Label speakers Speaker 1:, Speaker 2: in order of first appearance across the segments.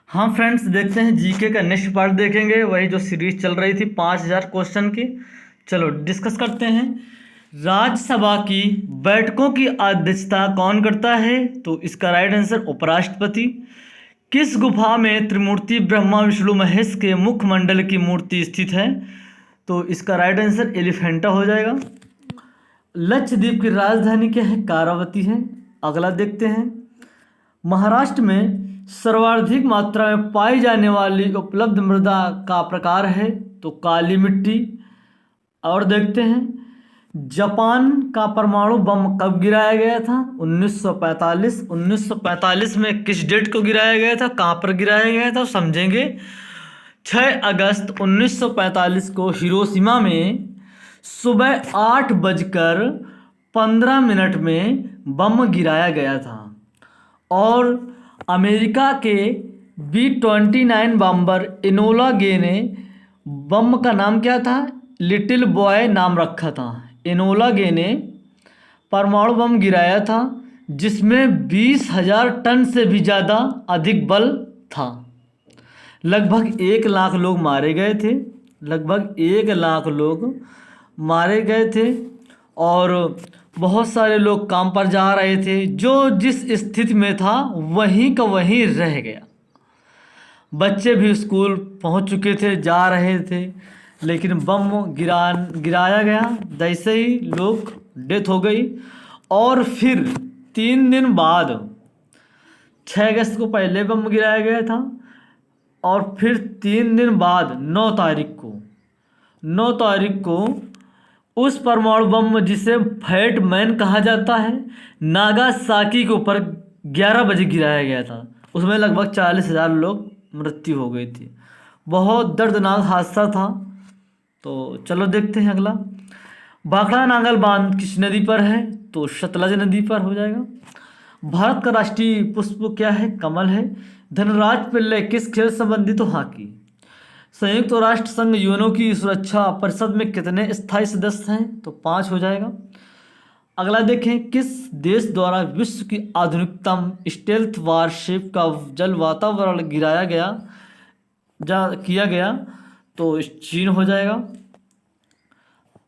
Speaker 1: हाँ फ्रेंड्स, देखते हैं जीके का नेक्स्ट पार्ट देखेंगे। वही जो सीरीज चल रही थी 5,000 क्वेश्चन की। चलो डिस्कस करते हैं। राज्यसभा की बैठकों की अध्यक्षता कौन करता है? तो इसका राइट आंसर उपराष्ट्रपति। किस गुफा में त्रिमूर्ति ब्रह्मा विष्णु महेश के मुखमंडल की मूर्ति स्थित है? तो इसका राइट आंसर एलिफेंटा हो जाएगा। लक्षद्वीप की राजधानी क्या है? कारावती है। अगला देखते हैं। महाराष्ट्र में सर्वाधिक मात्रा में पाई जाने वाली उपलब्ध मृदा का प्रकार है? तो काली मिट्टी। और देखते हैं, जापान का परमाणु बम कब गिराया गया था? 1945। 1945 में किस डेट को गिराया गया था, कहाँ पर गिराया गया था, समझेंगे। 6 अगस्त 1945 को हिरोशिमा में सुबह 8:15 में बम गिराया गया था। और अमेरिका के B-29 बम्बर इनोला गे ने बम का नाम क्या था? लिटिल बॉय नाम रखा था। इनोला गे ने परमाणु बम गिराया था जिसमें 20,000 टन से भी ज़्यादा अधिक बल था। लगभग 1 लाख लोग मारे गए थे। लगभग 1 लाख लोग मारे गए थे और बहुत सारे लोग काम पर जा रहे थे। जो जिस स्थिति में था वहीं का वहीं रह गया। बच्चे भी स्कूल पहुंच चुके थे, जा रहे थे, लेकिन बम गिराया गया। जैसे ही लोग डेथ हो गई। और फिर 3 दिन बाद 6 अगस्त को पहले बम गिराया गया था और फिर 3 दिन बाद 9 तारीख को उस परमाणु बम जिसे फैट मैन कहा जाता है, नागासाकी के ऊपर 11 बजे गिराया गया था। उसमें लगभग 40,000 लोग मृत्यु हो गई थी। बहुत दर्दनाक हादसा था। तो चलो देखते हैं अगला। भाखड़ा नांगल बांध किस नदी पर है? तो सतलज नदी पर हो जाएगा। भारत का राष्ट्रीय पुष्प क्या है? कमल है। धनराज पिल्ले किस खेल संबंधी? तो हॉकी। संयुक्त राष्ट्र संघ यूएनओ की सुरक्षा परिषद में कितने स्थायी सदस्य हैं? तो 5 हो जाएगा। अगला देखें, किस देश द्वारा विश्व की आधुनिकतम स्टेल्थ वारशिप का जल वातावरण किया गया? तो चीन हो जाएगा।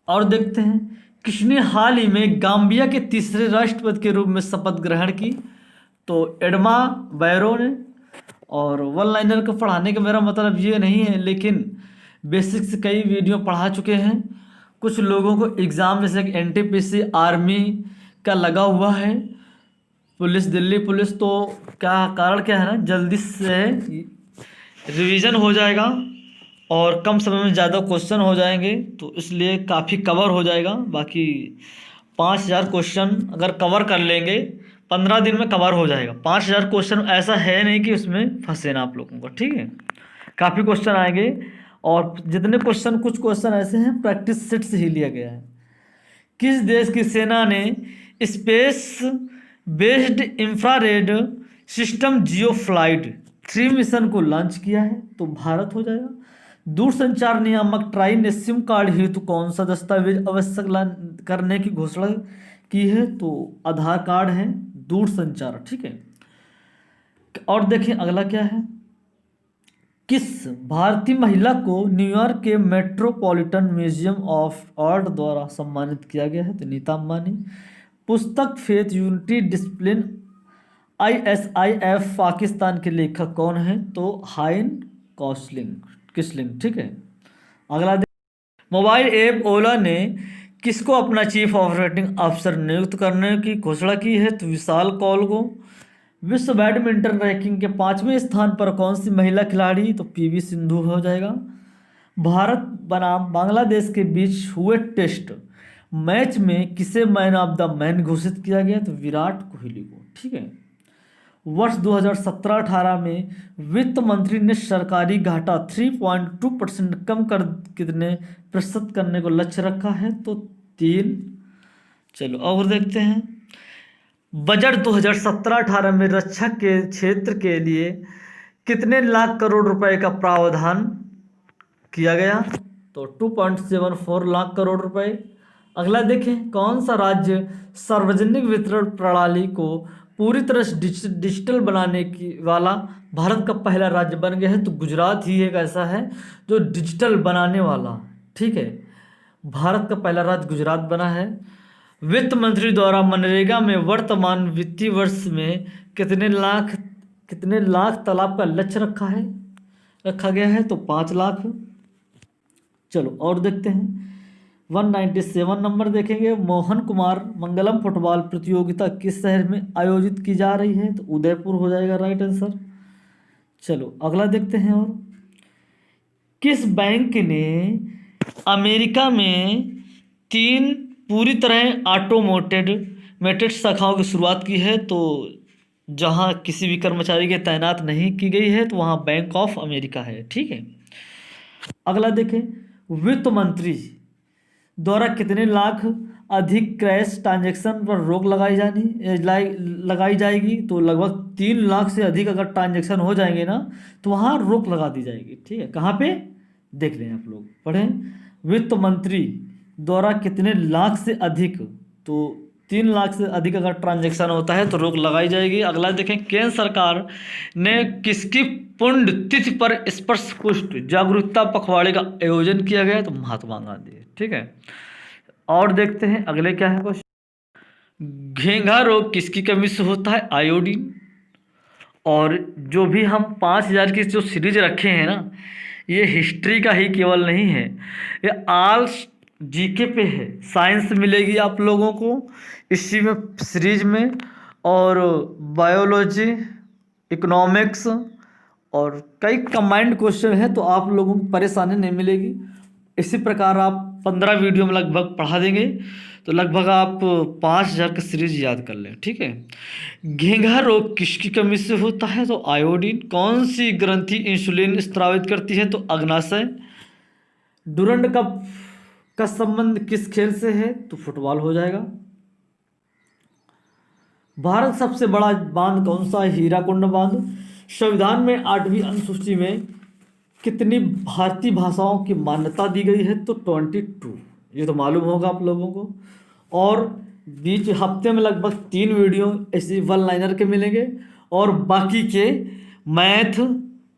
Speaker 1: और देखते हैं, किसने हाल ही में गाम्बिया के तीसरे राष्ट्रपति के रूप में शपथ ग्रहण की? तो एडमा बैरो ने। और वन लाइनर को पढ़ाने का मेरा मतलब ये नहीं है, लेकिन बेसिक्स कई वीडियो पढ़ा चुके हैं। कुछ लोगों को एग्ज़ाम जैसे कि एनटीपीसी आर्मी का लगा हुआ है, पुलिस, दिल्ली पुलिस, तो क्या कारण क्या है ना, जल्दी से रिवीजन हो जाएगा और कम समय में ज़्यादा क्वेश्चन हो जाएंगे, तो इसलिए काफ़ी कवर हो जाएगा। बाकी 5,000 क्वेश्चन अगर कवर कर लेंगे 15 दिन में कवर हो जाएगा। 5,000 क्वेश्चन ऐसा है नहीं कि उसमें फंसे ना आप लोगों को, ठीक है। काफ़ी क्वेश्चन आएंगे और जितने क्वेश्चन, कुछ क्वेश्चन ऐसे हैं प्रैक्टिस सेट से ही लिया गया है। किस देश की सेना ने स्पेस बेस्ड इंफ्रारेड सिस्टम जियो फ्लाइट 3 मिशन को लॉन्च किया है? तो भारत हो जाएगा। दूरसंचार नियामक ट्राई ने सिम कार्ड हेतु कौन सा दस्तावेज आवश्यक करने की घोषणा की है? तो आधार कार्ड है दूरसंचार, ठीक है। और देखिए अगला क्या है। किस भारतीय महिला को न्यूयॉर्क के मेट्रोपॉलिटन म्यूजियम ऑफ आर्ट द्वारा सम्मानित किया गया है? तो नीता अंबानी। पुस्तक faith unity discipline ISIF Pakistan के लेखक कौन है? तो हाइन किसलिंग, ठीक है। अगला मोबाइल ऐप ओला ने किसको अपना चीफ ऑपरेटिंग ऑफिसर नियुक्त करने की घोषणा की है? तो विशाल कौल को। विश्व बैडमिंटन रैंकिंग के 5वें स्थान पर कौन सी महिला खिलाड़ी? तो PV सिंधु हो जाएगा। भारत बनाम बांग्लादेश के बीच हुए टेस्ट मैच में किसे मैन ऑफ द मैच घोषित किया गया? तो विराट कोहली को, ठीक है। वर्ष 2017-18 में वित्त मंत्री ने सरकारी घाटा 3.2% कम कर कितने प्रतिशत करने को लक्ष्य रखा है? तो 3। चलो और देखते हैं। बजट 2017-18 में रक्षा के क्षेत्र के लिए कितने लाख करोड़ रुपए का प्रावधान किया गया? तो 2.74 लाख करोड़ रुपए। अगला देखें, कौन सा राज्य सार्वजनिक वितरण प्रणाली को पूरी तरह से डिजिटल बनाने की वाला भारत का पहला राज्य बन गया है। तो गुजरात ही एक ऐसा है जो डिजिटल बनाने वाला, ठीक है, भारत का पहला राज्य गुजरात बना है। वित्त मंत्री द्वारा मनरेगा में वर्तमान वित्तीय वर्ष में कितने लाख तालाब का लक्ष्य रखा गया है? तो 5 लाख। चलो और देखते हैं। 197 नंबर देखेंगे। मोहन कुमार मंगलम फुटबॉल प्रतियोगिता किस शहर में आयोजित की जा रही है? तो उदयपुर हो जाएगा राइट आंसर। चलो अगला देखते हैं। और किस बैंक ने अमेरिका में 3 पूरी तरह ऑटोमेटेड शाखाओं की शुरुआत की है? तो जहां किसी भी कर्मचारी के तैनात नहीं की गई है तो वहां बैंक ऑफ अमेरिका है, ठीक है। अगला देखें। वित्त मंत्री द्वारा कितने लाख अधिक कैश ट्रांजैक्शन पर रोक लगाई जाएगी? तो लगभग 3 लाख से अधिक अगर ट्रांजैक्शन हो जाएंगे ना तो वहाँ रोक लगा दी जाएगी, ठीक है। कहाँ पे? देख लें आप लोग, पढ़ें। वित्त मंत्री द्वारा कितने लाख से अधिक, तो 3 लाख से अधिक अगर ट्रांजैक्शन होता है तो रोक लगाई जाएगी। अगला देखें। केंद्र सरकार ने किसकी पुण्यतिथि पर स्पर्श कुष्ठ जागरूकता पखवाड़े का आयोजन किया गया? तो महात्मा गांधी, ठीक है। और देखते हैं अगले क्या है क्वेश्चन। घेंघा रोग किसकी कमी से होता है? आयोडीन। और जो भी हम 5000 की जो सीरीज रखे हैं ना, ये हिस्ट्री का ही केवल नहीं है, ये आल जीके पे है। साइंस मिलेगी आप लोगों को इसी में सीरीज में, और बायोलॉजी, इकोनॉमिक्स और कई कंबाइंड क्वेश्चन है, तो आप लोगों को परेशानी नहीं मिलेगी। इसी प्रकार आप 15 वीडियो में लगभग पढ़ा देंगे तो लगभग आप 5000 का सीरीज याद कर लें, ठीक है। घेंघा रोग किसकी कमी से होता है? तो आयोडीन। कौन सी ग्रंथि इंसुलिन स्रावित करती है? तो अग्नाशय। डुरंड कप का संबंध किस खेल से है? तो फुटबॉल हो जाएगा। भारत सबसे बड़ा बांध कौन सा है? हीराकुंड बांध। संविधान में 8वीं अनुसूची में कितनी भारतीय भाषाओं की मान्यता दी गई है? तो 22। ये तो मालूम होगा आप लोगों को। और बीच हफ्ते में लगभग 3 वीडियो ऐसे 1 लाइनर के मिलेंगे, और बाकी के मैथ,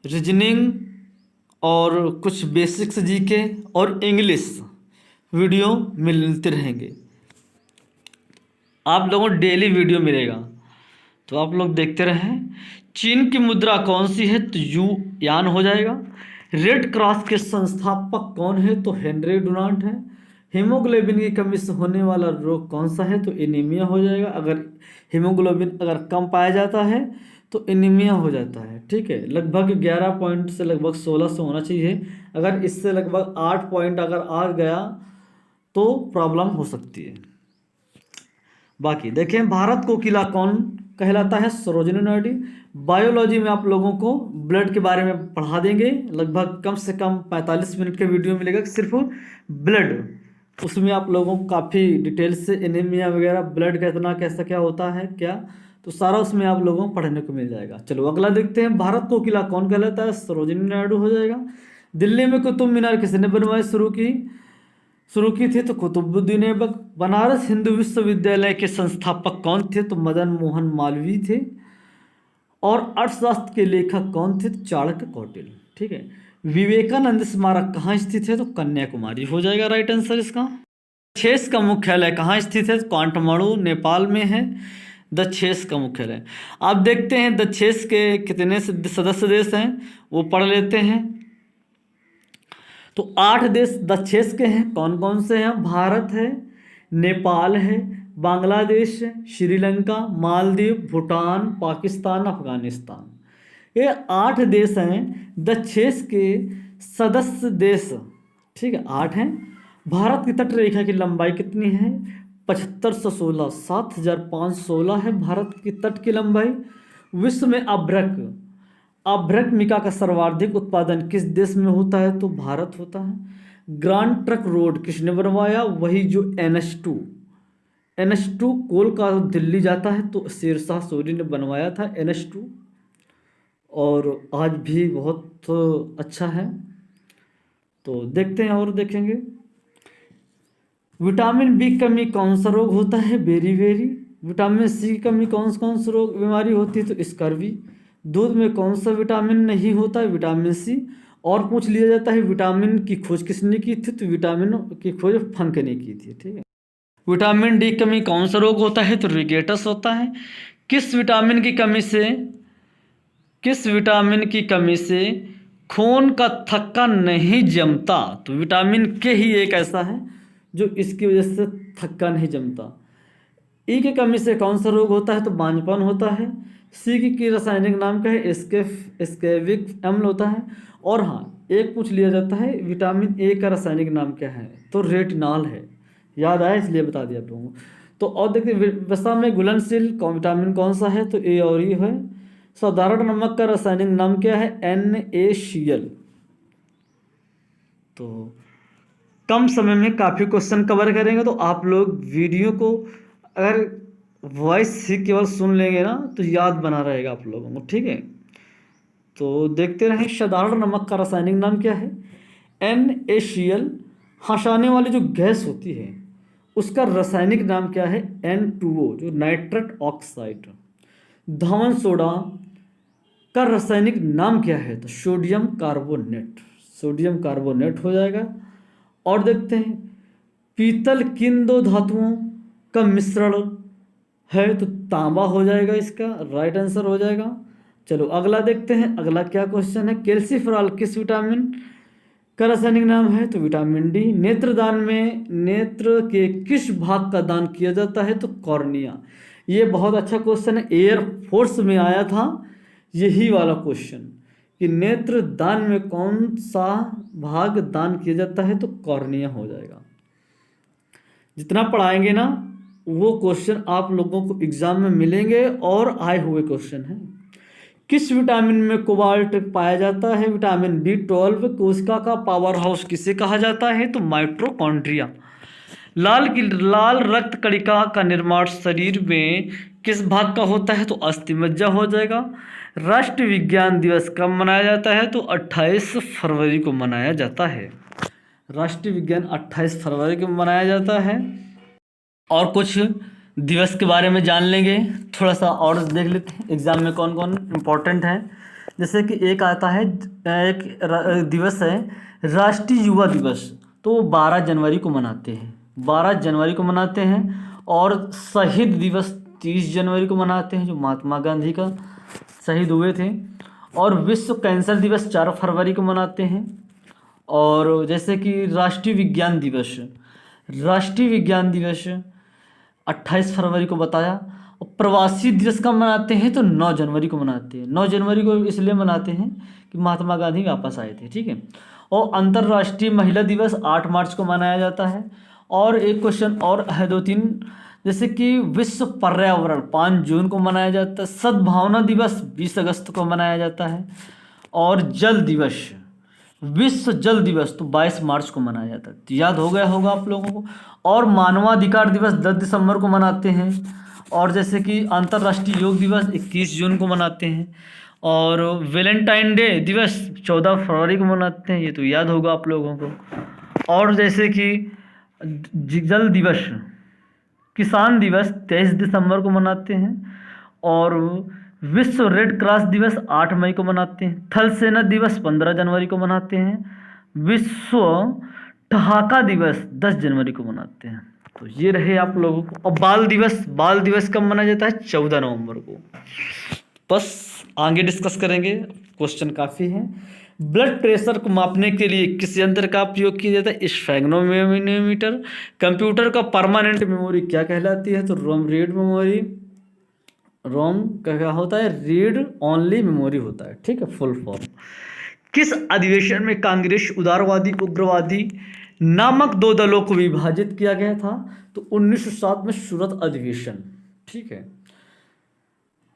Speaker 1: रीजनिंग और कुछ बेसिक्स जीके और इंग्लिश वीडियो मिलते रहेंगे। आप लोगों को डेली वीडियो मिलेगा, तो आप लोग देखते रहें। चीन की मुद्रा कौन सी है? तो यान हो जाएगा। रेड क्रॉस के संस्थापक कौन है? तो हेनरी डुनांट है। हीमोग्लोबिन की कमी से होने वाला रोग कौन सा है? तो एनीमिया हो जाएगा। अगर हीमोग्लोबिन अगर कम पाया जाता है तो एनीमिया हो जाता है, ठीक है। लगभग 11 पॉइंट से लगभग 16 से होना चाहिए। अगर इससे लगभग 8 पॉइंट अगर आ गया तो प्रॉब्लम हो सकती है। बाकी देखें। भारत को किला कौन कहलाता है? सरोजिनी नायडू। बायोलॉजी में आप लोगों को ब्लड के बारे में पढ़ा देंगे। लगभग कम से कम 45 मिनट का वीडियो मिलेगा सिर्फ ब्लड। उसमें आप लोगों को काफ़ी डिटेल से एनीमिया वगैरह, ब्लड का इतना कैसा क्या होता है क्या, तो सारा उसमें आप लोगों को पढ़ने को मिल जाएगा। चलो अगला देखते हैं। भारत को किला कौन कहलाता है? सरोजिनी नायडू हो जाएगा। दिल्ली में कुतुब मीनार किसने बनवाई शुरू की थी? तो कुतुबुद्दीन ऐबक। बनारस हिंदू विश्वविद्यालय के संस्थापक कौन थे? तो मदन मोहन मालवीय थे। और अर्थशास्त्र के लेखक कौन थे? तो चाणक्य कौटिल्य, ठीक है। विवेकानंद स्मारक कहाँ स्थित है? तो कन्याकुमारी हो जाएगा राइट आंसर इसका। दक्षेस का मुख्यालय कहाँ स्थित है? काठमांडू नेपाल में है दक्षेस का मुख्यालय। आप देखते हैं दक्षेस के कितने सदस्य देश हैं वो पढ़ लेते हैं। तो 8 देश दक्षेस के हैं। कौन कौन से हैं? भारत है, नेपाल है, बांग्लादेश है, श्रीलंका, मालदीव, भूटान, पाकिस्तान, अफगानिस्तान। ये 8 देश हैं दक्षेस के सदस्य देश, ठीक है, 8 हैं। भारत की तट रेखा की लंबाई कितनी है? 7516, 7516 है भारत की तट की लंबाई। विश्व में अभ्रक मिका का सर्वाधिक उत्पादन किस देश में होता है? तो भारत होता है। ग्रांड ट्रंक रोड किसने बनवाया? वही जो NH2 कोलकाता दिल्ली जाता है, तो शेरशाह सूरी ने बनवाया था NH2, और आज भी बहुत अच्छा है। तो देखते हैं और देखेंगे। विटामिन बी कमी कौन सा रोग होता है? बेरी विटामिन सी की कमी कौन सी रोग बीमारी होती है? तो स्कर्वी। दूध में कौन सा विटामिन नहीं होता है? Vitamin C. और पूछ लिया जाता है विटामिन की खोज किसने की थी? तो विटामिन की खोज फंक ने की थी। ठीक है। विटामिन डी की कमी कौन सा रोग होता है? तो रिकेटस होता है। किस विटामिन की कमी से खून का थक्का नहीं जमता? तो विटामिन के ही एक ऐसा है जो इसकी वजह से थक्का नहीं जमता। ई की कमी से कौन सा रोग होता है? तो बांझपन होता है। सी की रासायनिक नाम क्या है? एस्केविक अम्ल होता है। और हाँ, एक पूछ लिया जाता है विटामिन ए का रासायनिक नाम क्या है? तो रेटिनॉल है। याद आया इसलिए बता दिया आप लोगों को। तो और देखिए वसा में घुलनशील विटामिन कौन सा है? तो ए और ई है। साधारण नमक का रासायनिक नाम क्या है? NaCl। तो कम समय में काफ़ी क्वेश्चन कवर करेंगे, तो आप लोग वीडियो को अगर वॉइस ही केवल सुन लेंगे ना तो याद बना रहेगा आप लोगों को। ठीक है, तो देखते रहें। साधारण नमक का रासायनिक नाम क्या है? NaCl। हंसाने वाली जो गैस होती है उसका रासायनिक नाम क्या है? N2O, जो नाइट्रस ऑक्साइड। धवन सोडा का रासायनिक नाम क्या है? तो सोडियम कार्बोनेट। सोडियम कार्बोनेट हो जाएगा। और देखते हैं पीतल किन दो धातुओं का मिश्रण है? तो तांबा हो जाएगा, इसका राइट आंसर हो जाएगा। चलो अगला देखते हैं। अगला क्या क्वेश्चन है? कैल्सीफेरॉल किस विटामिन का रासायनिक नाम है? तो विटामिन डी। नेत्रदान में नेत्र के किस भाग का दान किया जाता है? तो कॉर्निया। ये बहुत अच्छा क्वेश्चन है, एयरफोर्स में आया था यही वाला क्वेश्चन कि नेत्र दान में कौन सा भाग दान किया जाता है? तो कॉर्निया हो जाएगा। जितना पढ़ाएंगे ना वो क्वेश्चन आप लोगों को एग्जाम में मिलेंगे और आए हुए क्वेश्चन हैं। किस विटामिन में कोबाल्ट पाया जाता है? Vitamin B12। कोशिका का पावर हाउस किसे कहा जाता है? तो माइटोकॉन्ड्रिया। लाल रक्त कणिका का निर्माण शरीर में किस भाग का होता है? तो अस्थिमज्जा हो जाएगा। राष्ट्रीय विज्ञान दिवस कब मनाया जाता है? तो 28 फरवरी को मनाया जाता है। राष्ट्रीय विज्ञान 28 फरवरी को मनाया जाता है। और कुछ दिवस के बारे में जान लेंगे, थोड़ा सा और देख लेते हैं एग्जाम में कौन कौन इम्पोर्टेंट है। जैसे कि एक आता है, एक दिवस है राष्ट्रीय युवा दिवस, तो वो 12 जनवरी को मनाते हैं। 12 जनवरी को मनाते हैं। और शहीद दिवस 30 जनवरी को मनाते हैं, जो महात्मा गांधी का शहीद हुए थे। और विश्व कैंसर दिवस 4 फरवरी को मनाते हैं। और जैसे कि राष्ट्रीय विज्ञान दिवस 28 फरवरी को बताया। और प्रवासी दिवस कब मनाते हैं? तो 9 जनवरी को मनाते हैं। 9 जनवरी को इसलिए मनाते हैं कि महात्मा गांधी वापस आए थे। ठीक है। और अंतर्राष्ट्रीय महिला दिवस 8 मार्च को मनाया जाता है। और एक क्वेश्चन और है 2-3, जैसे कि विश्व पर्यावरण 5 जून को मनाया जाता है। सद्भावना दिवस 20 अगस्त को मनाया जाता है। और जल दिवस, विश्व जल दिवस तो 22 मार्च को मनाया जाता है। तो याद हो गया होगा आप लोगों को। और मानवाधिकार दिवस 10 दिसंबर को मनाते हैं। और जैसे कि अंतर्राष्ट्रीय योग दिवस 21 जून को मनाते हैं। और वैलेंटाइन डे दिवस 14 फरवरी को मनाते हैं, ये तो याद होगा आप लोगों को। और जैसे कि जल दिवस, किसान दिवस 23 दिसंबर को मनाते हैं। और विश्व रेड क्रॉस दिवस 8 मई को मनाते हैं। थल सेना दिवस 15 जनवरी को मनाते हैं। विश्व ठहाका दिवस 10 जनवरी को मनाते हैं। तो ये रहे आप लोगों को। और बाल दिवस कब मनाया जाता है? 14 नवंबर को। बस आगे डिस्कस करेंगे, क्वेश्चन काफ़ी हैं। ब्लड प्रेशर को मापने के लिए किस यंत्र का उपयोग किया जाता है? स्फेग्नोमीटर। कंप्यूटर का परमानेंट मेमोरी क्या कहलाती है? तो रोम रीड मेमोरी। रोम का क्या होता है? रीड ओनली मेमोरी होता है। ठीक है, फुल फॉर्म। किस अधिवेशन में कांग्रेस उदारवादी उग्रवादी नामक 2 दलों को विभाजित किया गया था? तो 1907 में सूरत अधिवेशन। ठीक है।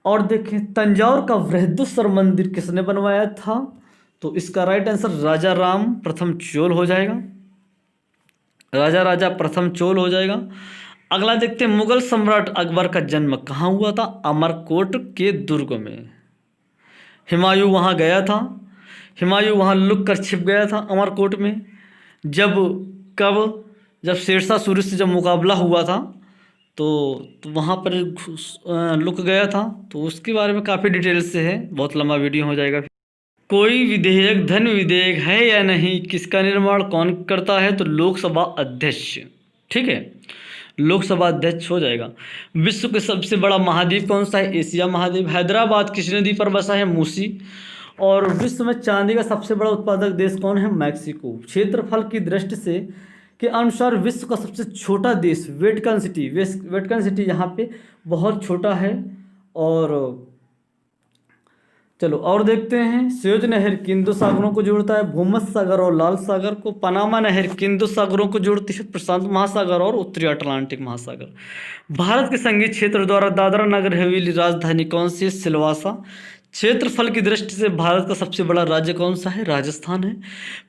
Speaker 1: और देखें तंजौर का बृहदेश्वर मंदिर किसने बनवाया था? तो इसका राइट आंसर राजा राम प्रथम चोल हो जाएगा। राजा प्रथम चोल हो जाएगा। अगला देखते हैं मुगल सम्राट अकबर का जन्म कहाँ हुआ था? अमरकोट के दुर्ग में। हुमायूं वहाँ गया था। हुमायूं वहाँ लुक कर छिप गया था अमरकोट में। जब शेरशाह सूरी से जब मुकाबला हुआ था तो वहाँ पर लुक गया था, तो उसके बारे में काफ़ी डिटेल से है, बहुत लंबा वीडियो हो जाएगा। कोई विधेयक धन विधेयक है या नहीं, किसका निर्माण कौन करता है, तो लोकसभा अध्यक्ष। ठीक है, लोकसभा अध्यक्ष हो जाएगा। विश्व के सबसे बड़ा महाद्वीप कौन सा है, एशिया महाद्वीप। हैदराबाद किस नदी पर बसा है, मूसी। और विश्व में चांदी का सबसे बड़ा उत्पादक देश कौन है, मैक्सिको। क्षेत्रफल की दृष्टि से के अनुसार विश्व का सबसे छोटा देश, वेटिकन सिटी यहाँ पे बहुत छोटा है। और चलो और देखते हैं, स्वेज नहर किन दो सागरों को जोड़ता है, भूमध्य सागर और लाल सागर को। पनामा नहर किन दो सागरों को जोड़ती है, प्रशांत महासागर और उत्तरी अटलांटिक महासागर। भारत के संघीय क्षेत्र द्वारा दादरा नगर हवेली राजधानी कौन सी है, सिलवासा। क्षेत्रफल की दृष्टि से भारत का सबसे बड़ा राज्य कौन सा है, राजस्थान है।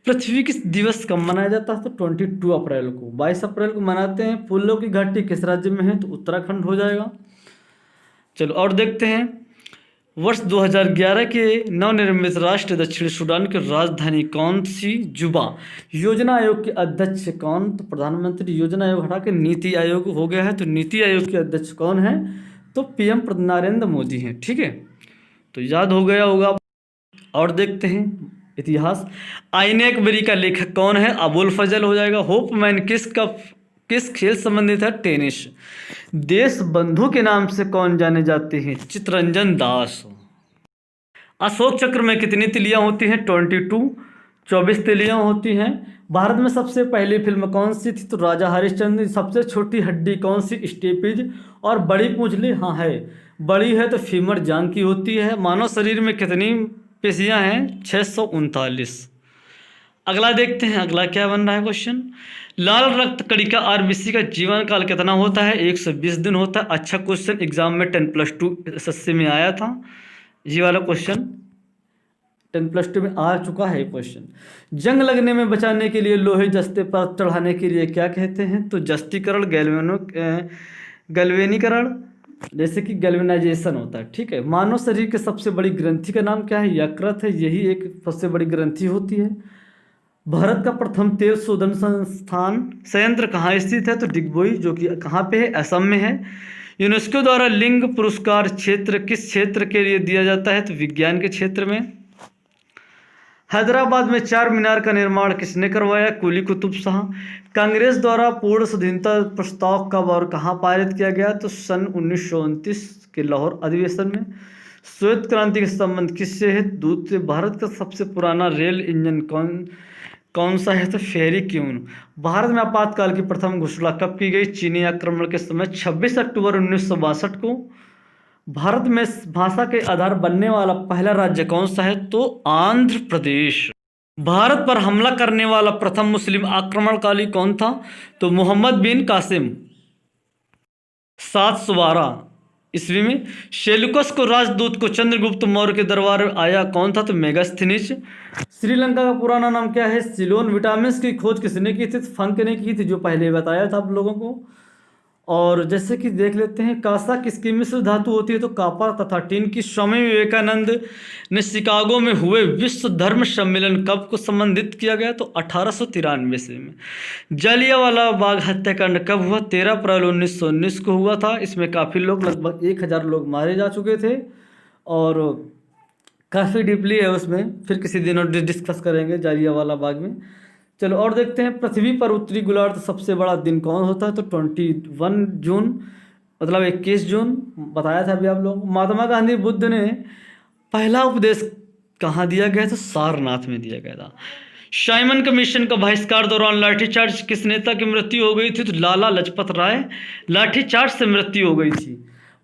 Speaker 1: पृथ्वी किस दिवस कब मनाया जाता है, तो 22 अप्रैल को। 22 अप्रैल को मनाते हैं। फूलों की घाटी किस राज्य में है, तो उत्तराखंड हो जाएगा। चलो और देखते हैं, वर्ष 2011 के नवनिर्मित राष्ट्र दक्षिण सूडान की राजधानी कौन सी, जुबा। योजना आयोग के अध्यक्ष कौन, तो प्रधानमंत्री। योजना आयोग हटा के नीति आयोग हो गया है, तो नीति आयोग के अध्यक्ष कौन है, तो पीएम नरेंद्र मोदी हैं। ठीक है, तो याद हो गया होगा। और देखते हैं इतिहास, आईने अकबरी का लेखक कौन है, अबुल फजल हो जाएगा। होपमैन किस खेल संबंधित है, टेनिस। देश बंधु के नाम से कौन जाने जाते हैं, चित्तरंजन दास। अशोक चक्र में कितनी तिलियां होती हैं, 22, 24 तिलियां होती हैं। भारत में सबसे पहली फिल्म कौन सी थी, तो राजा हरिश्चंद्र। सबसे छोटी हड्डी कौन सी, स्टेपिज। और बड़ी पूंछली, हाँ है, बड़ी है तो फीमर जांग की होती है। मानव शरीर में कितनी पेशियां हैं, 639। अगला देखते हैं, अगला क्या बन रहा है क्वेश्चन। लाल रक्त कणिका आरबीसी का जीवन काल कितना होता है, 120 दिन होता है। अच्छा क्वेश्चन, एग्जाम में 10+2 एसएससी में आया था ये वाला क्वेश्चन, 10+2 में आ चुका है क्वेश्चन। जंग लगने में बचाने के लिए लोहे जस्ते पर चढ़ाने के लिए क्या कहते हैं, तो जस्तीकरण, गैल्वेनीकरण, जैसे कि गैल्वेनाइजेशन होता है। ठीक है, मानव शरीर के सबसे बड़ी ग्रंथि का नाम क्या है, यकृत है, यही एक सबसे बड़ी ग्रंथि होती है। भारत का प्रथम तेल शोधन संयंत्र कहाँ स्थित है, तो डिगबोई, जो कि कहाँ पे है, असम में है। यूनेस्को द्वारा लिंग पुरस्कार क्षेत्र किस क्षेत्र के लिए दिया जाता है, तो विज्ञान के क्षेत्र में। हैदराबाद में चार मीनार का निर्माण किसने करवाया, कुली कुतुब शाह। कांग्रेस द्वारा पूर्ण स्वाधीनता प्रस्ताव कब और कहाँ पारित किया गया, तो सन 1929 के लाहौर अधिवेशन में। श्वेत क्रांति के संबंध किससे है, दूध से। भारत का सबसे पुराना रेल इंजन कौन सा है, तो फेरी क्यून। भारत में आपातकाल की प्रथम घोषणा कब की गई, चीनी आक्रमण के समय 26 अक्टूबर 1962 को। भारत में भाषा के आधार बनने वाला पहला राज्य कौन सा है, तो आंध्र प्रदेश। भारत पर हमला करने वाला प्रथम मुस्लिम आक्रमणकारी कौन था, तो मोहम्मद बिन कासिम, 712 ईस्वी में। सेल्यूकस को राजदूत को चंद्रगुप्त मौर्य के दरबार में आया कौन था, तो मेगास्थनीज। श्रीलंका का पुराना नाम क्या है, सिलोन। विटामिन की खोज किसने की थी, फंक ने की थी, जो पहले बताया था आप लोगों को। और जैसे कि देख लेते हैं, कांसा किसकी मिश्र धातु होती है, तो कापर तथा टिन की। स्वामी विवेकानंद ने शिकागो में हुए विश्व धर्म सम्मेलन कब को संबंधित किया गया, तो 1893 ईस्वी में। जालियांवाला बाग हत्याकांड कब हुआ, 13 अप्रैल 1919 को हुआ था। इसमें काफ़ी लोग, लगभग 1000 लोग मारे जा चुके थे, और काफ़ी डीपली है उसमें, फिर किसी दिन और डिस्कस करेंगे जालियांवाला बाग में। चलो और देखते हैं, पृथ्वी पर उत्तरी गोलार्ध सबसे बड़ा दिन कौन होता है, तो 21 जून, मतलब 21 जून बताया था अभी आप लोग। महात्मा गांधी बुद्ध ने पहला उपदेश कहाँ दिया गया था, सारनाथ में दिया गया था। साइमन कमीशन का बहिष्कार दौरान लाठीचार्ज किस नेता की मृत्यु हो गई थी, तो लाला लाजपत राय, लाठीचार्ज से मृत्यु हो गई थी।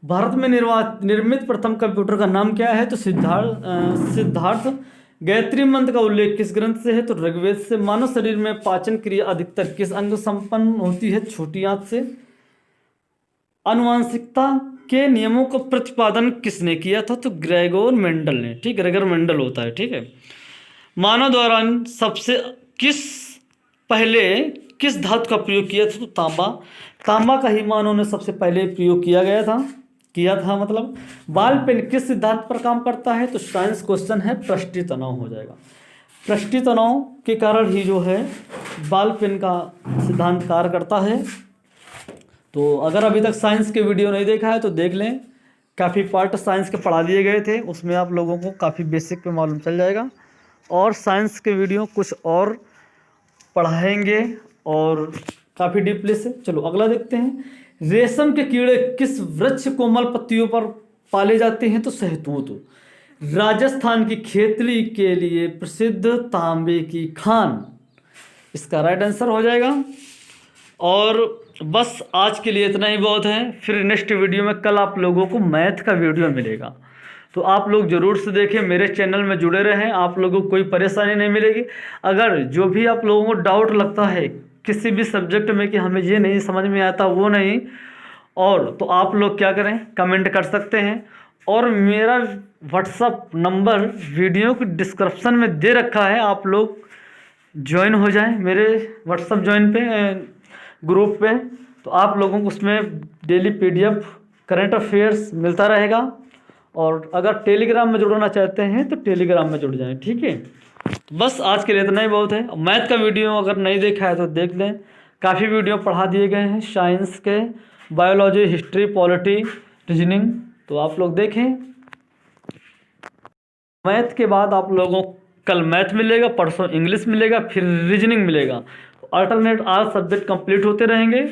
Speaker 1: भारत में निर्मित प्रथम कंप्यूटर का नाम क्या है, तो सिद्धार्थ। गायत्री मंत्र का उल्लेख किस ग्रंथ से है, तो ऋग्वेद से। मानव शरीर में पाचन क्रिया अधिकतर किस अंग संपन्न होती है, छोटी आंत से। आनुवंशिकता के नियमों का प्रतिपादन किसने किया था, तो ग्रेगोर मेंडल ने। ठीक, ग्रेगर मेंडल होता है। ठीक है, मानव द्वारा सबसे पहले किस धातु का प्रयोग किया था, तो तांबा का ही मानव ने सबसे पहले प्रयोग किया था मतलब। बाल पेन किस सिद्धांत पर काम करता है, तो साइंस क्वेश्चन है, पृष्ठीय तनाव हो जाएगा। पृष्ठीय तनाव के कारण ही जो है बाल पेन का सिद्धांत कार्य करता है। तो अगर अभी तक साइंस के वीडियो नहीं देखा है तो देख लें, काफ़ी पार्ट साइंस के पढ़ा दिए गए थे, उसमें आप लोगों को काफ़ी बेसिक पे मालूम चल जाएगा। और साइंस के वीडियो कुछ और पढ़ाएंगे और काफ़ी डीपली से। चलो अगला देखते हैं, रेशम के कीड़े किस वृक्ष कोमल पत्तियों पर पाले जाते हैं? तो शहतूत। राजस्थान की खेती के लिए प्रसिद्ध तांबे की खान, इसका राइट आंसर हो जाएगा। और बस आज के लिए इतना ही बहुत है। फिर नेक्स्ट वीडियो में कल आप लोगों को मैथ का वीडियो मिलेगा, तो आप लोग ज़रूर से देखें, मेरे चैनल में जुड़े रहें, आप लोगों को कोई परेशानी नहीं मिलेगी। अगर जो भी आप लोगों को डाउट लगता है किसी भी सब्जेक्ट में कि हमें ये नहीं समझ में आता, वो नहीं, और तो आप लोग क्या करें, कमेंट कर सकते हैं। और मेरा व्हाट्सअप नंबर वीडियो के डिस्क्रिप्शन में दे रखा है, आप लोग ज्वाइन हो जाएं मेरे व्हाट्सअप ज्वाइन पे ग्रुप पे, तो आप लोगों को उसमें डेली PDF करंट अफेयर्स मिलता रहेगा। और अगर टेलीग्राम में जुड़ना चाहते हैं तो टेलीग्राम में जुड़ जाएं, ठीक है। तो बस आज के लिए इतना ही बहुत है। मैथ का वीडियो अगर नहीं देखा है तो देख लें, काफ़ी वीडियो पढ़ा दिए गए हैं साइंस के, बायोलॉजी, हिस्ट्री, पॉलिटी, रीजनिंग, तो आप लोग देखें। मैथ के बाद आप लोगों को कल मैथ मिलेगा, परसों इंग्लिश मिलेगा, फिर रीजनिंग मिलेगा। अल्टरनेट 8 सब्जेक्ट कंप्लीट होते रहेंगे।